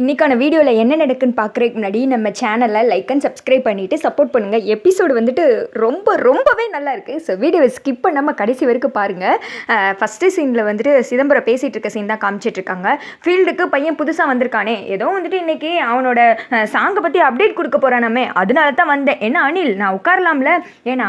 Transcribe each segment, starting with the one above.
இன்றைக்கான வீடியோவில் என்ன நடக்குன்னு பார்க்குறதுக்கு முன்னாடி நம்ம சேனலை லைக் அண்ட் சப்ஸ்கிரைப் பண்ணிவிட்டு சப்போர்ட் பண்ணுங்கள். எபிசோடு வந்துட்டு ரொம்பவே நல்லா இருக்குது. ஸோ வீடியோவை ஸ்கிப் பண்ணாமல் கடைசி வரைக்கும் பாருங்கள். ஃபஸ்ட்டு சீனில் வந்துட்டு சிதம்பரம் பேசிகிட்டு இருக்க சீன் தான் காமிச்சிட்ருக்காங்க. ஃபீல்டுக்கு பையன் புதுசாக வந்திருக்கானே, ஏதோ வந்துட்டு இன்றைக்கி அவனோட சாங்கை பற்றி அப்டேட் கொடுக்க போகிறானாமே, அதனால தான் வந்தேன். என்ன அனில், நான் உட்காரலாம்ல? ஏன்னா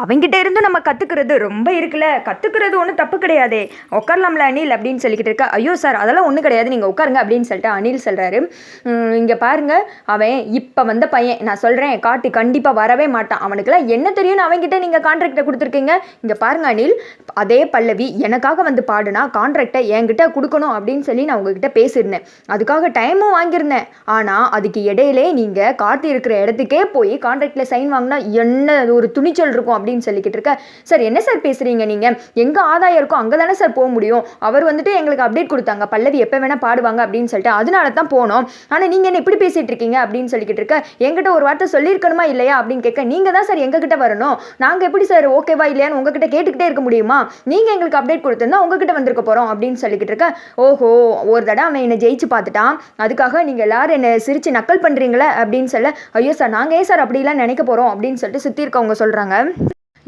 அவங்ககிட்ட இருந்து நம்ம கற்றுக்கிறது ரொம்ப இருக்குல்ல, கற்றுக்கிறது ஒன்றும் தப்பு கிடையாதே, உட்காரலாம்ல அனில் அப்படின்னு சொல்லிக்கிட்டு இருக்கா. ஐயோ சார், அதெல்லாம் ஒன்றும் கிடையாது, நீங்கள் உட்காருங்க அப்படின்னு சொல்லிட்டு அனில் சொல்கிறார். இங்கே பாருங்க, அவன் இப்போ வந்த பையன், நான் சொல்கிறேன் கார்த்தி கண்டிப்பாக வரவே மாட்டான். அவனுக்குலாம் என்ன தெரியும்னு அவன்கிட்ட நீங்கள் கான்ட்ராக்டை கொடுத்துருக்கீங்க. இங்கே பாருங்க அனில், அதே பல்லவி எனக்காக வந்து பாடுனா கான்ட்ராக்டை என்கிட்ட கொடுக்கணும் அப்படின்னு சொல்லி நான் உங்ககிட்ட பேசியிருந்தேன். அதுக்காக டைமும் வாங்கியிருந்தேன். ஆனால் அதுக்கு இடையிலே நீங்கள் கார்த்தி இருக்கிற இடத்துக்கே போய் கான்ட்ராக்டில் சைன் வாங்கினா என்ன ஒரு துணிச்சல் இருக்கும் அப்படின்னு சொல்லிக்கிட்டு இருக்க. சார் என்ன சார் பேசுகிறீங்க நீங்கள்? எங்கே ஆதாயம் இருக்கோ அங்கே தானே சார் போக முடியும். அவர் வந்துட்டு எங்களுக்கு அப்டேட் கொடுத்தாங்க, பல்லவி எப்போ வேணால் பாடுவாங்க அப்படின்னு சொல்லிட்டு, அதனால தான் போனோம். ஆனால் நீங்கள் என்ன இப்படி பேசிகிட்டு இருக்கீங்க அப்படின்னு சொல்லிக்கிட்டு இருக்க. என்கிட்ட ஒரு வார்த்தை சொல்லியிருக்கணுமா இல்லையா அப்படின்னு கேட்க, நீங்கள் தான் சார் எங்ககிட்ட வரணும். நாங்கள் எப்படி சார் ஓகேவா இல்லையான்னு உங்ககிட்ட கேட்டுக்கிட்டே இருக்க முடியுமா? நீங்கள் எங்களுக்கு அப்டேட் கொடுத்துருந்தா உங்ககிட்ட வந்திருக்க போகிறோம் அப்படின்னு சொல்லிக்கிட்டு இருக்க. ஓஹோ, ஒரு தடவை அவன் என்னை ஜெயிச்சு பார்த்துட்டான், அதுக்காக நீங்கள் எல்லாரும் என்னை சிரித்து நக்கல் பண்ணுறீங்களே அப்படின்னு சொல்ல, ஐயோ சார் நாங்கள் ஏன் சார் அப்படிலாம் நினைக்க போகிறோம் அப்படின்னு சொல்லிட்டு சுற்றி இருக்கவங்க சொல்கிறாங்க.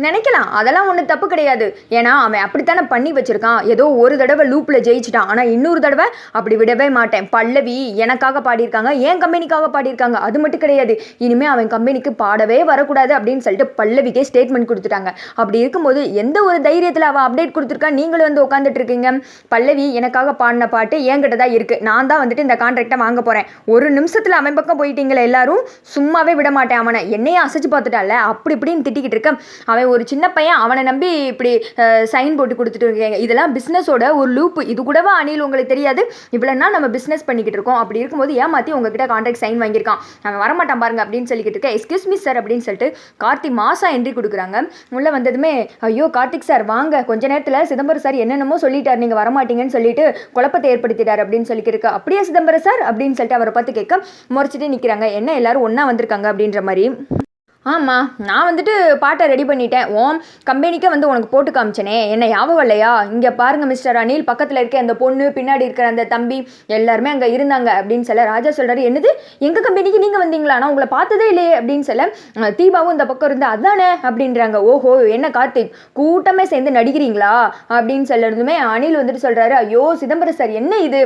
நினைக்கலாம், அதெல்லாம் ஒன்றும் தப்பு கிடையாது. ஏன்னா அவன் அப்படித்தானே பண்ணி வச்சுருக்கான். ஏதோ ஒரு தடவை லூப்பில் ஜெயிச்சிட்டான், ஆனால் இன்னொரு தடவை அப்படி விடவே மாட்டேன். பல்லவி எனக்காக பாடியிருக்காங்க, ஏன் கம்பெனிக்காக பாடியிருக்காங்க, அது மட்டும் கிடையாது. இனிமேல் அவன் கம்பெனிக்கு பாடவே வரக்கூடாது அப்படின்னு சொல்லிட்டு பல்லவிக்கே ஸ்டேட்மெண்ட் கொடுத்துட்டாங்க. அப்படி இருக்கும்போது எந்த ஒரு தைரியத்தில் அவன் அப்டேட் கொடுத்துருக்கா நீங்களும் வந்து உட்காந்துட்டு இருக்கீங்க? பல்லவி எனக்காக பாடின பாட்டு என்கிட்ட தான் இருக்குது, நான் தான் வந்துட்டு இந்த கான்ட்ராக்டை வாங்க போகிறேன். ஒரு நிமிஷத்தில் அவன் பக்கம் போயிட்டீங்களே எல்லாரும், சும்மாவே விட மாட்டேன். அவனை என்னையே அசைச்சு பார்த்துட்டால அப்படி இப்படின்னு திட்டிக்கிட்டு இருக்க. அவன் ஒரு சின்ன பையன், அவனை நம்பி இப்படி சைன் போட்டு கொடுத்துட்டு இருக்காங்க. இதெல்லாம் பிஸ்னஸோட ஒரு லூப். இது கூடவா அனில் உங்களுக்கு தெரியாது? இவ்வளோனா நம்ம பிஸ்னஸ் பண்ணிக்கிட்டு இருக்கோம். அப்படி இருக்கும்போது ஏமாற்றி உங்ககிட்ட கான்ட்ராக்ட் சைன் வாங்கியிருக்கான், அவன் வரமாட்டான் பாருங்க அப்படின்னு சொல்லிக்கிட்டு இருக்க. எக்ஸ்கியூஸ் மீ சார் அப்படின்னு சொல்லிட்டு கார்த்தி மாசா என்ட்ரி கொடுக்குறாங்க. உள்ளே வந்ததுமே, ஐயோ கார்த்திக் சார் வாங்க, கொஞ்ச நேரத்தில் சிதம்பரம் சார் என்னென்னமோ சொல்லிட்டார், நீங்கள் வரமாட்டீங்கன்னு சொல்லிட்டு குழப்பத்தை ஏற்படுத்திட்டார் அப்படின்னு சொல்லிக்கிட்டு இருக்கா. அப்படியே சிதம்பரம் சார் அப்படின்னு சொல்லிட்டு அவரை பார்த்து கேட்க முறைச்சிட்டு நிற்கிறாங்க. என்ன எல்லாரும் ஒன்றா வந்திருக்காங்க அப்படின்ற மாதிரி. ஆமாம், நான் வந்துட்டு பாட்டை ரெடி பண்ணிட்டேன், ஓம் கம்பெனிக்கே வந்து உனக்கு போட்டு காமிச்சனே, என்ன ஞாபகம் இல்லையா? இங்கே பாருங்கள் மிஸ்டர் அனில், பக்கத்தில் இருக்க அந்த பொண்ணு, பின்னாடி இருக்கிற அந்த தம்பி எல்லாருமே அங்கே இருந்தாங்க அப்படின்னு சொல்ல ராஜா சொல்கிறாரு. என்னது, எங்கள் கம்பெனிக்கு நீங்கள் வந்தீங்களா? நான் உங்களை பார்த்ததே இல்லையே அப்படின்னு சொல்ல தீபாவும் இந்த பக்கம் இருந்து அதானே அப்படின்றாங்க. ஓஹோ, என்ன கார்த்திக் கூட்டமே சேர்ந்து நடிக்கிறீங்களா அப்படின்னு சொல்லணுமே அனில் வந்துட்டு சொல்கிறாரு. ஐயோ சிதம்பரம் சார், என்ன இது,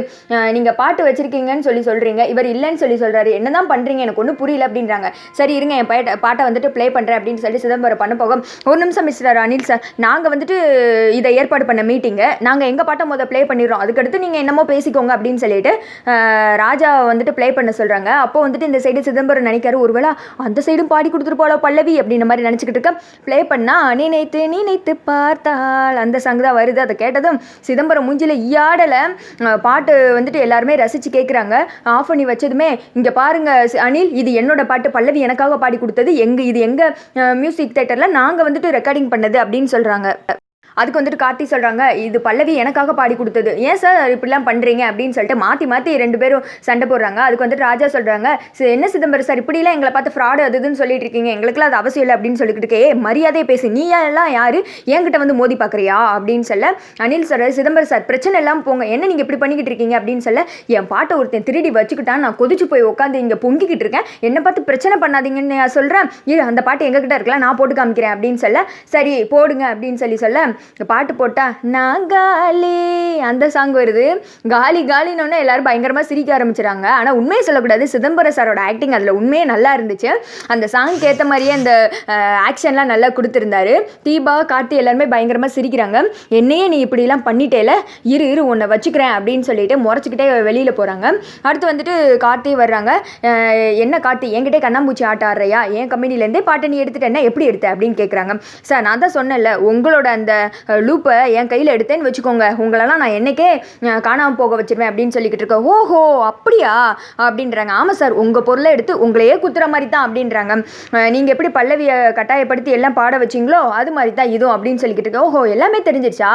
நீங்கள் பாட்டு வச்சுருக்கீங்கன்னு சொல்கிறீங்க, இவர் இல்லைன்னு சொல்கிறாரு, என்ன தான் பண்ணுறீங்க, எனக்கு ஒன்றும் புரியல அப்படின்றாங்க. சரி இருங்க, என் பாட்டை வந்துட்டு ப்ளே பண்ணுறேன் அப்படின்னு சொல்லிட்டு சிதம்பரம் பண்ண போக, ஒரு நிமிஷம் மிஸ்டர் அனில் சார், நாங்கள் வந்துட்டு இதை ஏற்பாடு பண்ண மீட்டிங்கை நாங்கள் எங்கள் பாட்டை ப்ளே பண்ணிடுறோம், அதுக்கடுத்து நீங்கள் என்னமோ பேசிக்கோங்க அப்படின்னு சொல்லிட்டு ராஜா வந்துட்டு ப்ளே பண்ண சொல்கிறாங்க. அப்போ வந்துட்டு இந்த சைடு சிதம்பரம் நினைக்காரு, ஒருவேளை அந்த சைடும் பாடி கொடுத்துருப்போல பல்லவி அப்படின்ற மாதிரி நினச்சிக்கிட்டு இருக்க. ப்ளே பண்ணால் நினைத்து பார்த்தால் அந்த சாங் தான் வருது. அதை கேட்டதும் சிதம்பரம் மூஞ்சில் ஈயாடலை. பாட்டு வந்துட்டு எல்லாருமே ரசித்து கேட்குறாங்க. ஆஃப் பண்ணி வச்சதுமே, இங்கே பாருங்கள் அனில், இது என்னோட பாட்டு, பல்லவி எனக்காக பாடி கொடுத்தது, இது எங்கள் மியூசிக் தியேட்டரில் நாங்கள் வந்துட்டு ரெக்கார்டிங் பண்ணது அப்படின்னு சொல்கிறாங்க. அதுக்கு வந்துட்டு கார்த்தி சொல்கிறாங்க, இது பல்லவி எனக்காக பாடி கொடுத்தது, ஏன் சார் இப்படிலாம் பண்ணுறீங்க அப்படின்னு சொல்லிட்டு மாற்றி ரெண்டு பேரும் சண்டை போடுறாங்க. அதுக்கு வந்துட்டு ராஜா சொல்கிறாங்க, என்ன சிதம்பரம் சார் இப்படிலாம் எங்களை பார்த்து ஃப்ராடு அதுன்னு சொல்லிட்டு இருக்கீங்க, எங்களுக்குலாம் அது அவசியம் இல்லை அப்படின்னு சொல்லிக்கிட்டு இருக்கே, மரியாதையை பேசு, நீ எல்லாம் யார் என்கிட்ட வந்து மோதி பார்க்குறியா அப்படின்னு சொல்ல அனில் சார், சிதம்பரம் சார் பிரச்சனை எல்லாம் போங்க, என்ன நீங்கள் இப்படி பண்ணிக்கிட்டு இருக்கீங்க அப்படின்னு சொல்ல, என் பாட்டை ஒருத்தன் திருடி வச்சுக்கிட்டான், நான் கொதிச்சு போய் உட்காந்து இங்கே பொங்கிக்கிட்டு இருக்கேன், என்னை பார்த்து பிரச்சனை பண்ணாதீங்கன்னு நான் சொல்கிறேன், அந்த பாட்டு எங்ககிட்ட இருக்கலாம், நான் போட்டு காமிக்கிறேன் அப்படின்னு சொல்ல, சரி போடுங்க அப்படின்னு சொல்ல பாட்டு போட்டால் நான் காலி அந்த சாங் வருது. காலினோடனே எல்லாரும் பயங்கரமாக சிரிக்க ஆரம்பிச்சிடாங்க. ஆனால் உண்மையை சொல்லக்கூடாது, சிதம்பரம் சாரோட ஆக்டிங் அதில் உண்மையே நல்லா இருந்துச்சு. அந்த சாங்க்கு ஏற்ற மாதிரியே அந்த ஆக்ஷன்லாம் நல்லா கொடுத்துருந்தாரு. தீபா கார்த்தி எல்லாருமே பயங்கரமாக சிரிக்கிறாங்க. என்னையே நீ இப்படிலாம் பண்ணிட்டேல, இரு உன்னை வச்சுக்கிறேன் அப்படின்னு சொல்லிட்டு முறைச்சிக்கிட்டே வெளியில் போகிறாங்க. அடுத்து வந்துட்டு கார்த்தி வர்றாங்க. என்ன கார்த்தி, என்கிட்டே கண்ணாம்பூச்சி ஆட்ட ஆடுறியா, என் கம்பெனிலேருந்தே பாட்டை நீ எடுத்துட்டேன்னா எப்படி எடுத்த அப்படின்னு கேட்குறாங்க. சார் நான் தான் சொன்னேன்ல, உங்களோட அந்த லூப்பை என் கையில் எடுத்தேன்னு வச்சுக்கோங்க, உங்களெல்லாம் நான் என்னைக்கே காணாமல் போக வச்சிருவேன் அப்படின்னு சொல்லிக்கிட்டு இருக்கேன். ஓஹோ அப்படியா அப்படின்றாங்க. ஆமாம் சார், உங்கள் பொருளை எடுத்து உங்களையே குத்துற மாதிரி தான் அப்படின்றாங்க. நீங்கள் எப்படி பல்லவியை கட்டாயப்படுத்தி எல்லாம் பாட வச்சிங்களோ அது மாதிரி தான் இதுவும் அப்படின்னு சொல்லிக்கிட்டு இருக்கேன். ஓஹோ எல்லாமே தெரிஞ்சிருச்சா,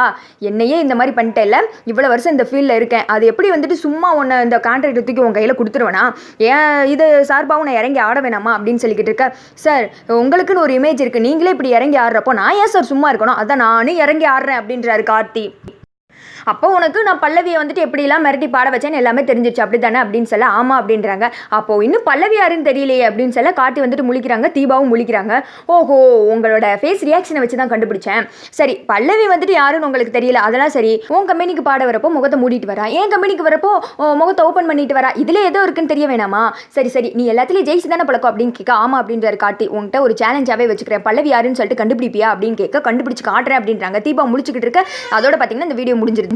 என்னையே இந்த மாதிரி பண்ணிட்டேன்ல, இவ்வளோ வருஷம் இந்த ஃபீல்டில் இருக்கேன், அது எப்படி வந்துட்டு சும்மா ஒன்று இந்த கான்ட்ராக்ட் தூக்கி உங்கள் கையில் கொடுத்துருவேனா, ஏன் இது சார்பாகவும் நான் இறங்கி ஆட வேணாமா அப்படின்னு சொல்லிக்கிட்டு இருக்கேன். சார் உங்களுக்குன்னு ஒரு இமேஜ் இருக்குது, நீங்களே இப்படி இறங்கி ஆடுறப்போ நான் ஏன் சார் சும்மா இருக்கணும், அதான் நானும் இறங்கி ஆடுறேன் அப்படின்றாரு கார்த்தி. அப்போ உனக்கு நான் பல்லவியை வந்துட்டு எப்படிலாம் மிரட்டி பாட வச்சேன்னு எல்லாமே தெரிஞ்சிச்சு அப்படி தானே அப்படின்னு சொல்ல ஆமாம் அப்படின்றாங்க. அப்போது இன்னும் பல்லவி யாருன்னு தெரியலையே அப்படின்னு சொல்ல கார்த்தி வந்துட்டு முழிக்கிறாங்க, தீபாவும் முழிக்கிறாங்க. ஓஹோ, உங்களோட ஃபேஸ் ரியாக்ஷனை வச்சு தான் கண்டுபிடிச்சேன். சரி, பல்லவி வந்துட்டு யாருன்னு உங்களுக்கு தெரியல, அதெல்லாம் சரி. உன் கம்பெனிக்கு பாட வரப்போ முகத்தை மூடிட்டு வரா, என் கம்பெனிக்கு வரப்போ முகத்தை ஓப்பன் பண்ணிட்டு வரா, இதில் ஏதோ இருக்குன்னு தெரிய வேணாமா? சரி சரி, நீ எல்லாத்துலேயும் ஜெயிச்சு தானே பழக்கம் அப்படின்னு கேட்க ஆமா அப்படின்றாரு கார்த்தி. உங்கள்கிட்ட ஒரு சேலஞ்சாகவே வச்சுக்கிறேன், பல்லவி யாருன்னு சொல்லிட்டு கண்டுபிடிப்பியா அப்படின்னு கேட்க கண்டுபிடிச்சு காட்டுறேன் அப்படின்றாங்க. தீபா முடிச்சுக்கிட்டு இருக்க. அதோட பார்த்தீங்கன்னா இந்த வீடியோ முடிஞ்சிருது.